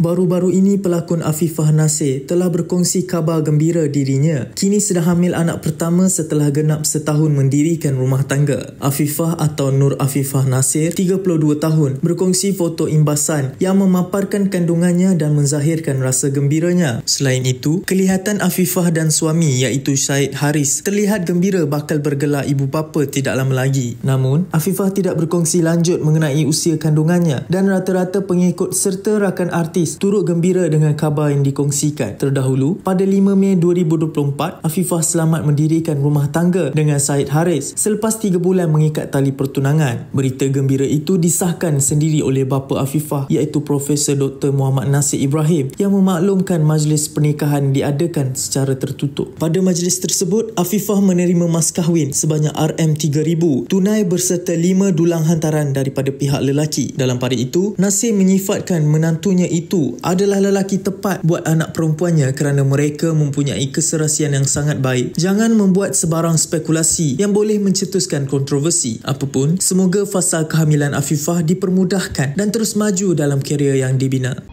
Baru-baru ini pelakon Afifah Nasir telah berkongsi khabar gembira dirinya kini sedang hamil anak pertama setelah genap setahun mendirikan rumah tangga. Afifah atau Nur Afifah Nasir, 32 tahun, berkongsi foto imbasan yang memaparkan kandungannya dan menzahirkan rasa gembiranya. Selain itu, kelihatan Afifah dan suami iaitu Syed Haris terlihat gembira bakal bergelar ibu bapa tidak lama lagi. Namun, Afifah tidak berkongsi lanjut mengenai usia kandungannya dan rata-rata pengikut serta rakan artis turut gembira dengan khabar yang dikongsikan. Terdahulu, pada 5 Mei 2024, Afifah selamat mendirikan rumah tangga dengan Syed Haris selepas 3 bulan mengikat tali pertunangan. Berita gembira itu disahkan sendiri oleh bapa Afifah iaitu Profesor Dr. Muhammad Nasir Ibrahim yang memaklumkan majlis pernikahan diadakan secara tertutup. Pada majlis tersebut, Afifah menerima mas kahwin sebanyak RM3,000 tunai berserta 5 dulang hantaran daripada pihak lelaki. Dalam pada itu, Nasir menyifatkan menantunya itu adalah lelaki tepat buat anak perempuannya kerana mereka mempunyai keserasian yang sangat baik. Jangan membuat sebarang spekulasi yang boleh mencetuskan kontroversi. Apapun, semoga fasa kehamilan Afifah dipermudahkan dan terus maju dalam kerjaya yang dibina.